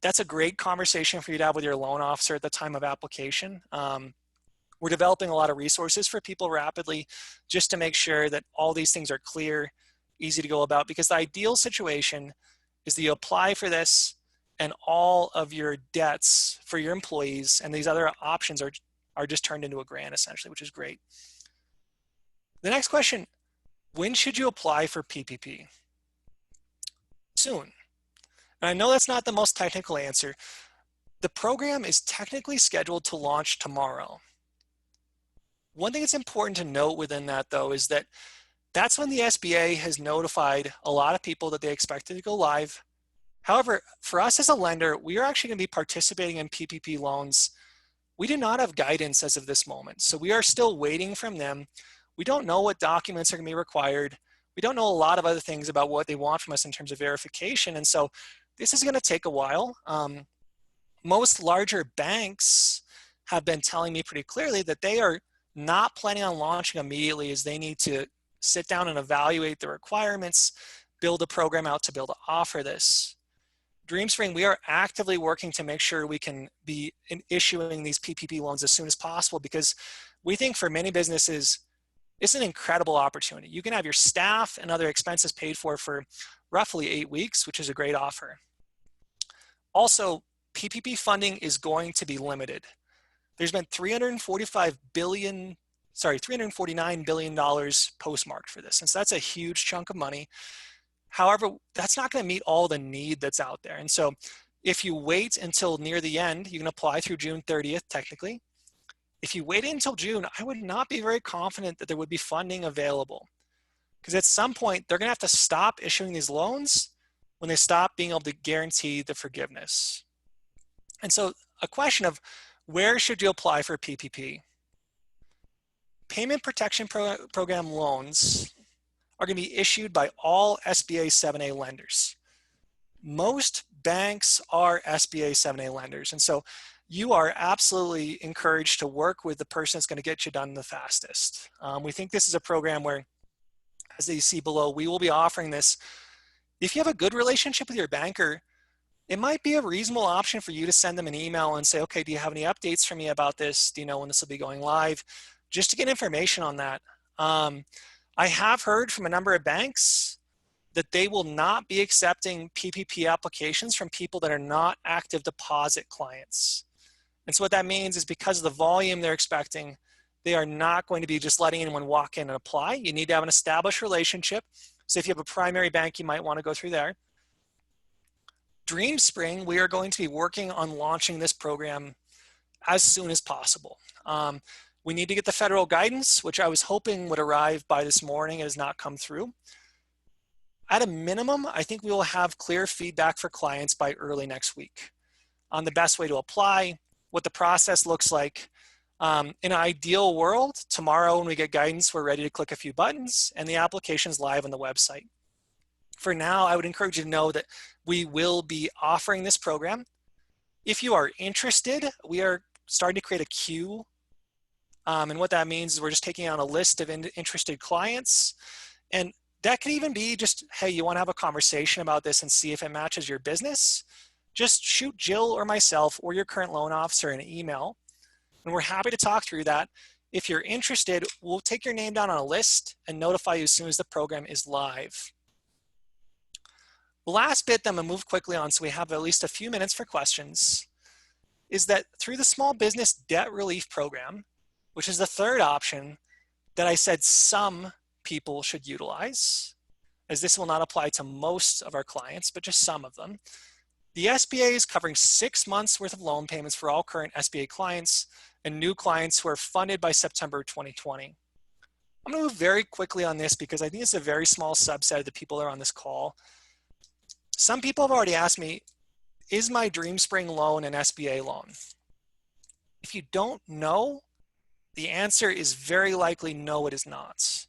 that's a great conversation for you to have with your loan officer at the time of application. We're developing a lot of resources for people rapidly just to make sure that all these things are clear, easy to go about, because the ideal situation is that you apply for this and all of your debts for your employees and these other options are just turned into a grant essentially, which is great. The next question, when should you apply for PPP? Soon. And I know that's not the most technical answer. The program is technically scheduled to launch tomorrow. One thing that's important to note within that, though, is that that's when the SBA has notified a lot of people that they expected to go live. However, for us as a lender, we are actually going to be participating in PPP loans. We do not have guidance as of this moment, so we are still waiting from them. We don't know what documents are going to be required. We don't know a lot of other things about what they want from us in terms of verification, and so this is going to take a while. Most larger banks have been telling me pretty clearly that they are not planning on launching immediately, as they need to sit down and evaluate the requirements, build a program out to be able to offer this. DreamSpring, we are actively working to make sure we can be issuing these PPP loans as soon as possible, because we think for many businesses, it's an incredible opportunity. You can have your staff and other expenses paid for roughly 8 weeks, which is a great offer. Also, PPP funding is going to be limited. There's been $349 billion postmarked for this. And so that's a huge chunk of money. However, that's not going to meet all the need that's out there. And so if you wait until near the end, you can apply through June 30th, technically. If you wait until June, I would not be very confident that there would be funding available. Because at some point, they're going to have to stop issuing these loans when they stop being able to guarantee the forgiveness. And so a question of where should you apply for PPP? Payment Protection Program loans are going to be issued by all SBA 7A lenders. Most banks are SBA 7A lenders, and so you are absolutely encouraged to work with the person that's going to get you done the fastest. We think this is a program where, as you see below, we will be offering this. If you have a good relationship with your banker, it might be a reasonable option for you to send them an email and say, okay, do you have any updates for me about this? Do you know when this will be going live? Just to get information on that. I have heard from a number of banks that they will not be accepting PPP applications from people that are not active deposit clients. And so what that means is, because of the volume they're expecting, they are not going to be just letting anyone walk in and apply. You need to have an established relationship. So if you have a primary bank, you might want to go through there. DreamSpring, we are going to be working on launching this program as soon as possible. We need to get the federal guidance, which I was hoping would arrive by this morning. It has not come through. At a minimum, I think we will have clear feedback for clients by early next week on the best way to apply, what the process looks like. In an ideal world, tomorrow when we get guidance, we're ready to click a few buttons and the application's live on the website. For now, I would encourage you to know that we will be offering this program. If you are interested, we are starting to create a queue. And what that means is we're just taking on a list of interested clients. And that could even be just, hey, you want to have a conversation about this and see if it matches your business? Just shoot Jill or myself or your current loan officer an email, and we're happy to talk through that. If you're interested, we'll take your name down on a list and notify you as soon as the program is live. The last bit that I'm going to move quickly on, so we have at least a few minutes for questions, is that through the Small Business Debt Relief Program, which is the third option that I said some people should utilize, as this will not apply to most of our clients, but just some of them. The SBA is covering 6 months worth of loan payments for all current SBA clients and new clients who are funded by September 2020. I'm going to move very quickly on this because I think it's a very small subset of the people that are on this call. Some people have already asked me, is my DreamSpring loan an SBA loan? If you don't know, the answer is very likely no, it is not.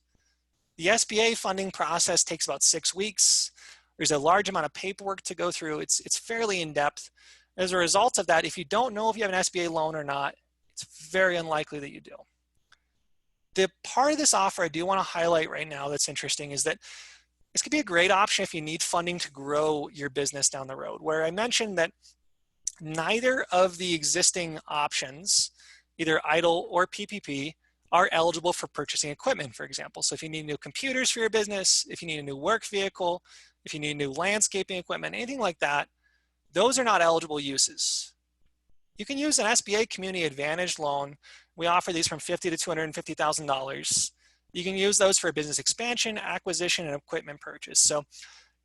The SBA funding process takes about 6 weeks. There's a large amount of paperwork to go through. It's fairly in-depth. As a result of that, if you don't know if you have an SBA loan or not, it's very unlikely that you do. The part of this offer I do want to highlight right now that's interesting is that this could be a great option if you need funding to grow your business down the road, where I mentioned that neither of the existing options, either EIDL or PPP, are eligible for purchasing equipment, for example. So if you need new computers for your business, if you need a new work vehicle, if you need new landscaping equipment, anything like that, those are not eligible uses. You can use an SBA Community Advantage loan. We offer these from $50,000 to $250,000. You can use those for business expansion, acquisition, and equipment purchase. So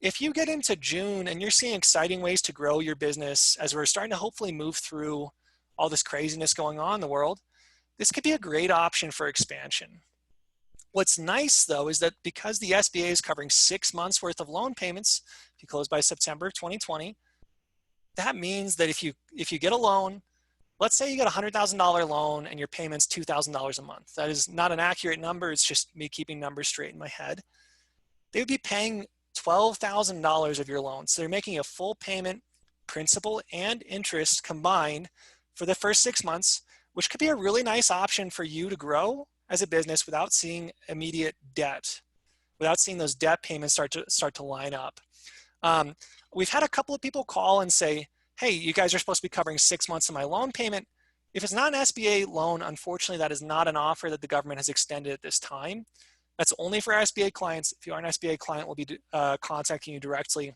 if you get into June and you're seeing exciting ways to grow your business as we're starting to hopefully move through all this craziness going on in the world, this could be a great option for expansion. What's nice though is that because the SBA is covering 6 months worth of loan payments, if you close by September 2020, that means that if you get a loan, let's say you get a $100,000 loan and your payment's $2,000 a month. That is not an accurate number, it's just me keeping numbers straight in my head. They would be paying $12,000 of your loan. So they're making a full payment, principal and interest combined for the first 6 months, which could be a really nice option for you to grow as a business without seeing immediate debt, without seeing those debt payments start to line up. We've had a couple of people call and say, hey, you guys are supposed to be covering 6 months of my loan payment. If it's not an SBA loan, unfortunately, that is not an offer that the government has extended at this time. That's only for SBA clients. If you are an SBA client, we'll be contacting you directly.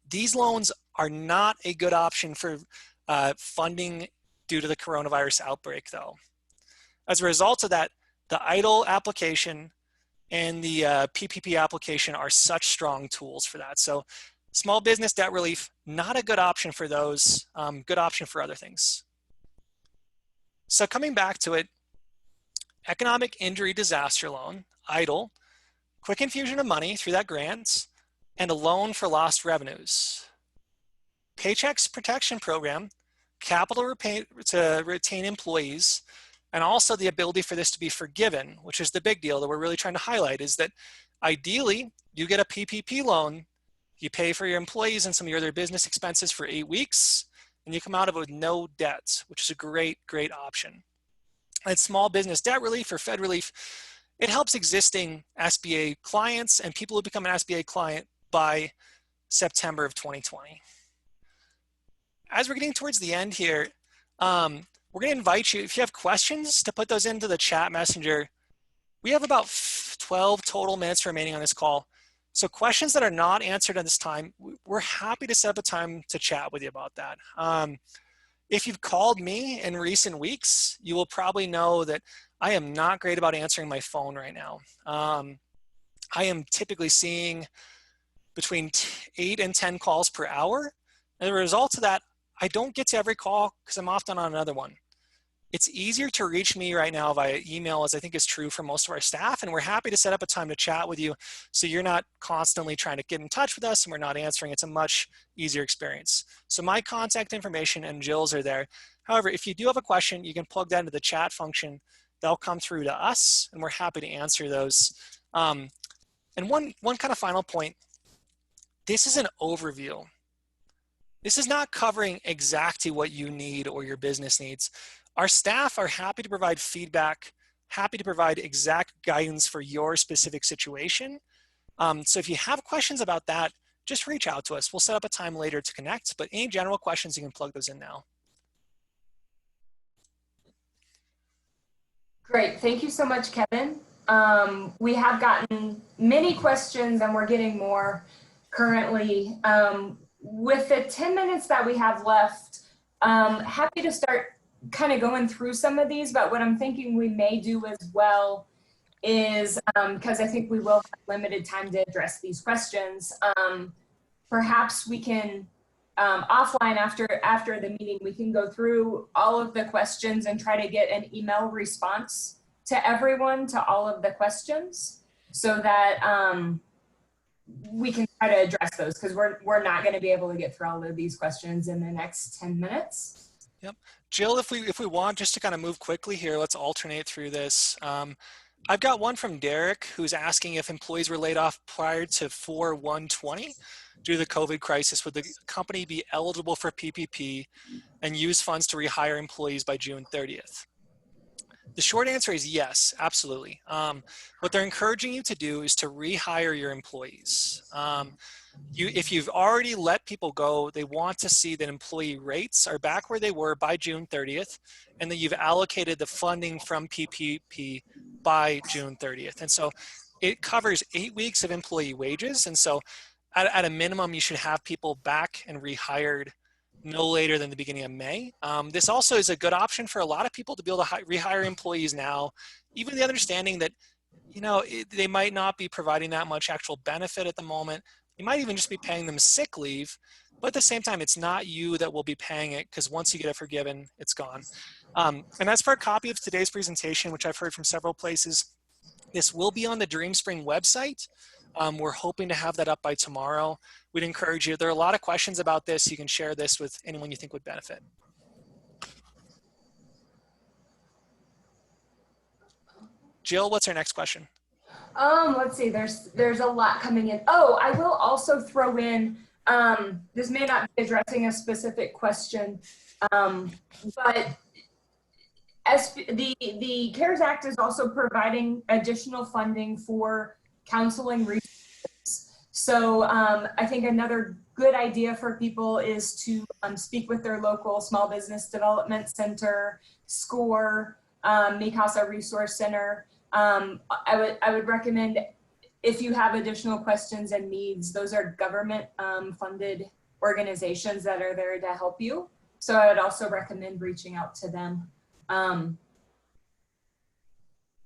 These loans are not a good option for funding due to the coronavirus outbreak, though. As a result of that, the EIDL application and the PPP application are such strong tools for that. So small business debt relief, not a good option for those, good option for other things. So coming back to it, economic injury disaster loan, EIDL, quick infusion of money through that grant, and a loan for lost revenues. Paychecks protection program, capital to retain employees, and also the ability for this to be forgiven, which is the big deal that we're really trying to highlight, is that ideally you get a PPP loan, you pay for your employees and some of your other business expenses for 8 weeks, and you come out of it with no debt, which is a great, great option. And small business debt relief or Fed relief, it helps existing SBA clients and people who become an SBA client by September of 2020. As we're getting towards the end here, we're going to invite you, if you have questions, to put those into the chat messenger. We have about 12 total minutes remaining on this call. So questions that are not answered at this time, we're happy to set up a time to chat with you about that. If you've called me in recent weeks, you will probably know that I am not great about answering my phone right now. I am typically seeing between 8 and 10 calls per hour. As a result of that, I don't get to every call because I'm often on another one. It's easier to reach me right now via email, as I think is true for most of our staff, and we're happy to set up a time to chat with you so you're not constantly trying to get in touch with us and we're not answering. It's a much easier experience. So my contact information and Jill's are there. However, if you do have a question, you can plug that into the chat function. They'll come through to us and we're happy to answer those. And one kind of final point, this is an overview. This is not covering exactly what you need or your business needs. Our staff are happy to provide feedback, happy to provide exact guidance for your specific situation. So if you have questions about that, just reach out to us. We'll set up a time later to connect, but any general questions, you can plug those in now. Great, thank you so much, Kevin. We have gotten many questions and we're getting more currently. With the 10 minutes that we have left, happy to start kind of going through some of these, but what I'm thinking we may do as well is, because I think we will have limited time to address these questions, perhaps we can, offline after the meeting, we can go through all of the questions and try to get an email response to everyone to all of the questions so that we can try to address those because we're not going to be able to get through all of these questions in the next 10 minutes. Yep. Jill, if we want just to kind of move quickly here, let's alternate through this. I've got one from Derek who's asking if employees were laid off prior to 4/1/20 due to the COVID crisis, would the company be eligible for PPP and use funds to rehire employees by June 30th? The short answer is yes, absolutely. What they're encouraging you to do is to rehire your employees. If you've already let people go, they want to see that employee rates are back where they were by June 30th, and that you've allocated the funding from PPP by June 30th. And so it covers 8 weeks of employee wages. And so at a minimum, you should have people back and rehired no later than the beginning of May. This also is a good option for a lot of people to be able to rehire employees now, even the understanding that they might not be providing that much actual benefit at the moment. You might even just be paying them sick leave, but at the same time, it's not you that will be paying it because once you get it forgiven, it's gone. And as for a copy of today's presentation, which I've heard from several places, this will be on the DreamSpring website. We're hoping to have that up by tomorrow. We'd encourage you. There are a lot of questions about this. You can share this with anyone you think would benefit. Jill, what's our next question? Let's see. There's a lot coming in. Oh, I will also throw in. This may not be addressing a specific question, but the CARES Act is also providing additional funding for counseling resources. So I think another good idea for people is to speak with their local small business development center, SCORE, Mikasa Resource Center. I would recommend, if you have additional questions and needs, those are government funded organizations that are there to help you. So I would also recommend reaching out to them.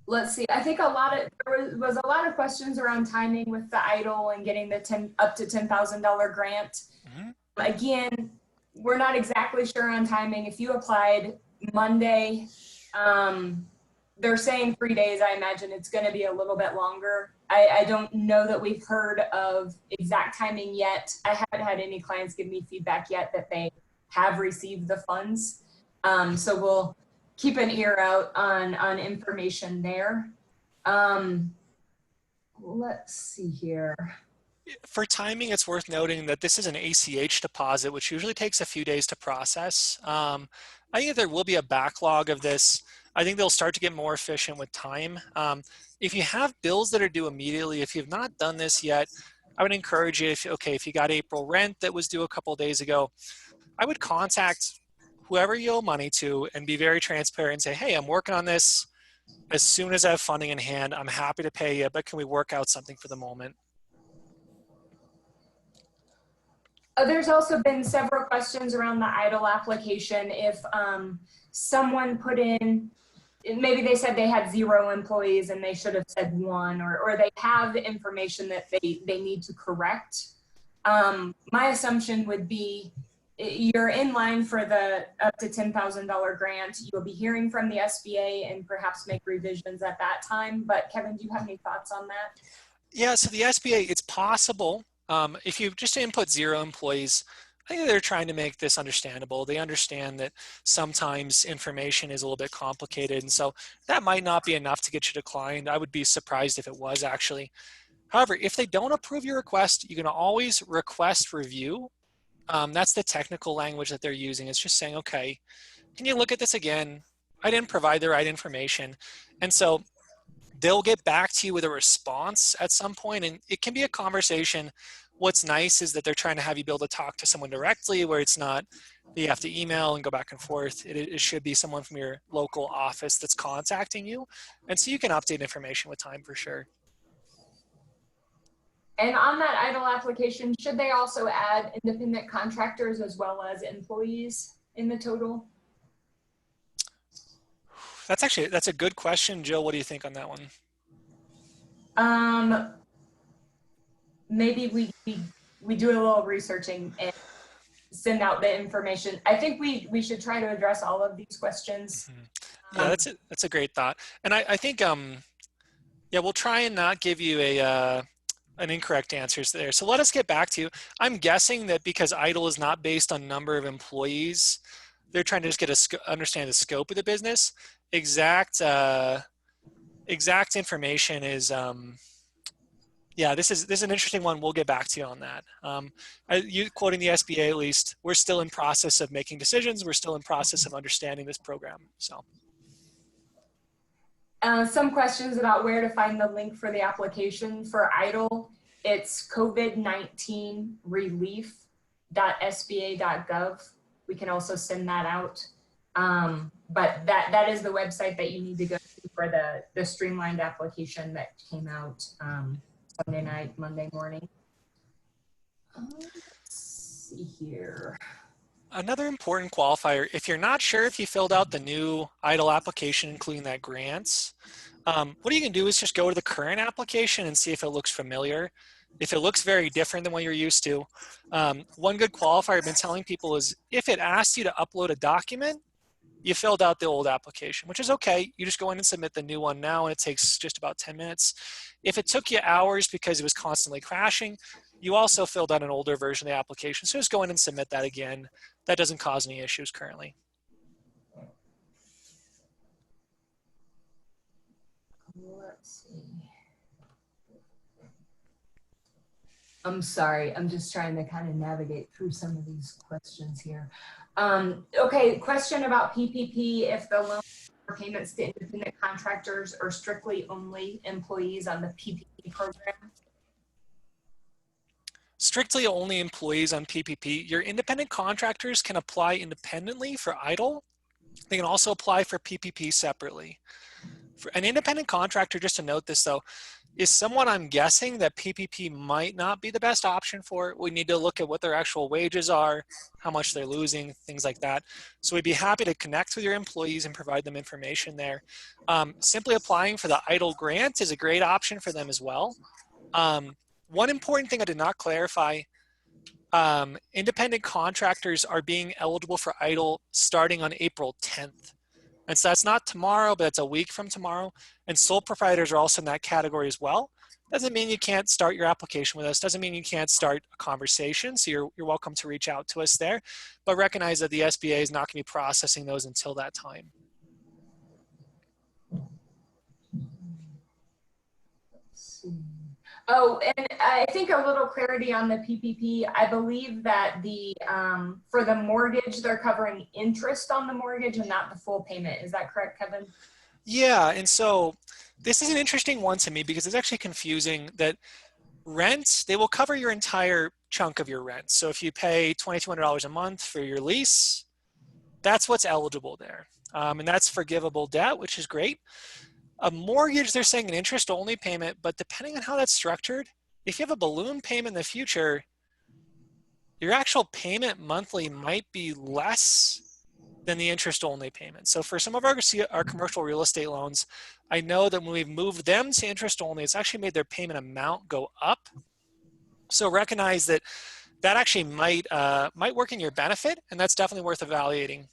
Let's see. I think there was a lot of questions around timing with the EIDL and getting the up to $10,000 grant. Mm-hmm. Again, we're not exactly sure on timing. If you applied Monday, they're saying 3 days. I imagine it's going to be a little bit longer. I don't know that we've heard of exact timing yet. I haven't had any clients give me feedback yet that they have received the funds. So we'll keep an ear out on information there. Let's see here. For timing, it's worth noting that this is an ACH deposit, which usually takes a few days to process. I think there will be a backlog of this. I think they'll start to get more efficient with time. If you have bills that are due immediately, if you've not done this yet, I would encourage you, if you got April rent that was due a couple of days ago, I would contact whoever you owe money to and be very transparent and say, hey, I'm working on this. As soon as I have funding in hand, I'm happy to pay you, but can we work out something for the moment? There's also been several questions around the EIDL application. If someone put in, maybe they said they had 0 employees and they should have said 1, or they have information that they need to correct. My assumption would be you're in line for the up to $10,000 grant. You'll be hearing from the SBA and perhaps make revisions at that time. But Kevin, do you have any thoughts on that? Yeah, so the SBA, it's possible. If you just input 0 employees, I think they're trying to make this understandable. They understand that sometimes information is a little bit complicated, and so that might not be enough to get you declined. I would be surprised if it was actually. However, if they don't approve your request, you can always request review. That's the technical language that they're using. It's just saying, okay, can you look at this again? I didn't provide the right information. And so they'll get back to you with a response at some point, and it can be a conversation. What's nice is that they're trying to have you be able to talk to someone directly, where it's not that you have to email and go back and forth. It should be someone from your local office that's contacting you. And so you can update information with time for sure. And on that EIDL application, should they also add independent contractors as well as employees in the total? That's a good question. Jill, what do you think on that one? Maybe we do a little researching and send out the information. I think we should try to address all of these questions. Mm-hmm. Yeah, that's a great thought. And I think, yeah, we'll try and not give you a an incorrect answer there. So let us get back to you. I'm guessing that because idle is not based on number of employees, they're trying to just get understand the scope of the business. Exact information is yeah, this is an interesting one. We'll get back to you on that. You quoting the SBA, at least, we're still in process of making decisions. We're still in process of understanding this program. So some questions about where to find the link for the application for EIDL. It's COVID-19 relief.sba.gov. We can also send that out. But that is the website that you need to go to for the streamlined application that came out Sunday night, Monday morning. Let's see here. another important qualifier, if you're not sure if you filled out the new EIDL application, including that grants, what you can do is just go to the current application and see if it looks familiar. If it looks very different than what you're used to, one good qualifier I've been telling people is if it asks you to upload a document, you filled out the old application, which is okay. You just go in and submit the new one now, and it takes just about 10 minutes. If it took you hours because it was constantly crashing, you also filled out an older version of the application. So just go in and submit that again. That doesn't cause any issues currently. Let's see. I'm sorry, I'm just trying to kind of navigate through some of these questions here. Okay, question about PPP. If the loan or payments to independent contractors are strictly only employees on the PPP program? Strictly only employees on PPP. Your independent contractors can apply independently for EIDL. They can also apply for PPP separately. For an independent contractor, just to note this though, is someone I'm guessing that PPP might not be the best option for. We need to look at what their actual wages are, how much they're losing, things like that. So we'd be happy to connect with your employees and provide them information there. Simply applying for the EIDL grant is a great option for them as well. One important thing I did not clarify, independent contractors are being eligible for EIDL starting on April 10th. And so that's not tomorrow, but it's a week from tomorrow. And sole proprietors are also in that category as well. Doesn't mean you can't start your application with us. Doesn't mean you can't start a conversation. So you're welcome to reach out to us there. But recognize that the SBA is not going to be processing those until that time. Let's see. Oh, and I think a little clarity on the PPP. I believe that the for the mortgage, they're covering interest on the mortgage and not the full payment. Is that correct, Kevin? Yeah, and so this is an interesting one to me because it's actually confusing that rent, they will cover your entire chunk of your rent. So if you pay $2,200 a month for your lease, that's what's eligible there. And that's forgivable debt, which is great. A mortgage, they're saying an interest-only payment, but depending on how that's structured, if you have a balloon payment in the future, your actual payment monthly might be less than the interest-only payment. So for some of our commercial real estate loans, I know that when we've moved them to interest-only, it's actually made their payment amount go up. So recognize that that actually might work in your benefit, and that's definitely worth evaluating.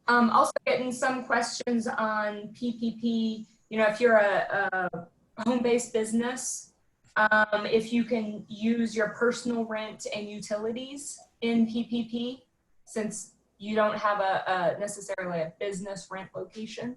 Also getting some questions on PPP. You know, if you're a home-based business, if you can use your personal rent and utilities in PPP, since you don't have necessarily a business rent location.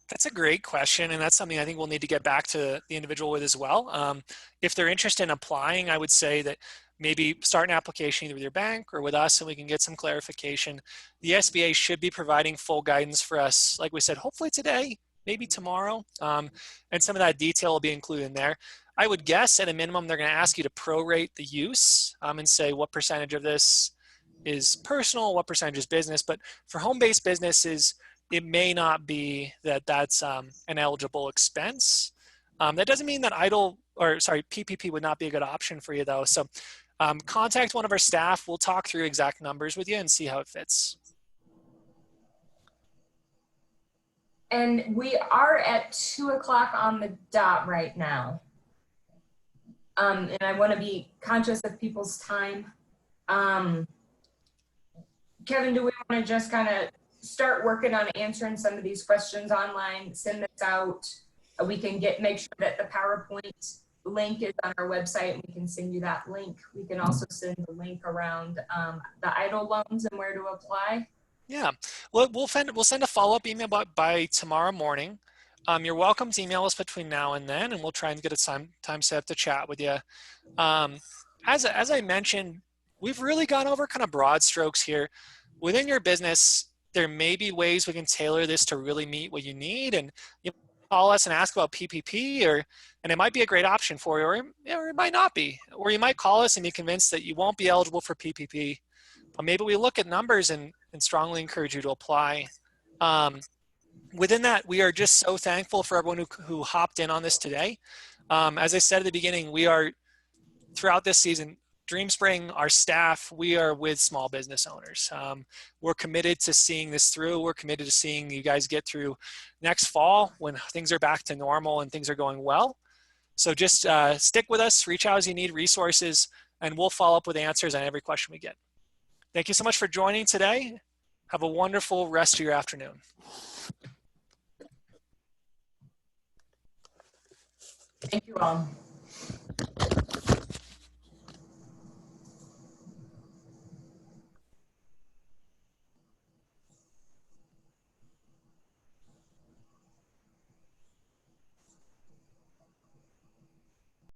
That's a great question, and that's something I think we'll need to get back to the individual with as well. If they're interested in applying, I would say that maybe start an application either with your bank or with us and we can get some clarification. The SBA should be providing full guidance for us, like we said, hopefully today, maybe tomorrow, and some of that detail will be included in there. I would guess at a minimum they're going to ask you to prorate the use and say what percentage of this is personal, what percentage is business, but for home-based businesses, it may not be that that's an eligible expense. That doesn't mean that PPP would not be a good option for you though. So contact one of our staff. We'll talk through exact numbers with you and see how it fits. And we are at 2 o'clock on the dot right now. And I want to be conscious of people's time. Kevin, do we want to just kind of start working on answering some of these questions online, send this out, We can make sure that the PowerPoint link is on our website, and we can send you that link. We can also send the link around the EIDL loans and where to apply. Yeah, we'll send a follow-up email by tomorrow morning. You're welcome to email us between now and then, and we'll try and get a time set up to chat with you. Um, as I mentioned, we've really gone over kind of broad strokes here. Within your business, there may be ways we can tailor this to really meet what you need, and you call us and ask about PPP, and it might be a great option for you, or it might not be, or you might call us and be convinced that you won't be eligible for PPP. But maybe we look at numbers and strongly encourage you to apply. Within that, we are just so thankful for everyone who hopped in on this today. As I said at the beginning, we are, throughout this season, DreamSpring, our staff, we are with small business owners. We're committed to seeing this through. We're committed to seeing you guys get through next fall when things are back to normal and things are going well. So just stick with us, reach out as you need resources, and we'll follow up with answers on every question we get. Thank you so much for joining today. Have a wonderful rest of your afternoon. Thank you all.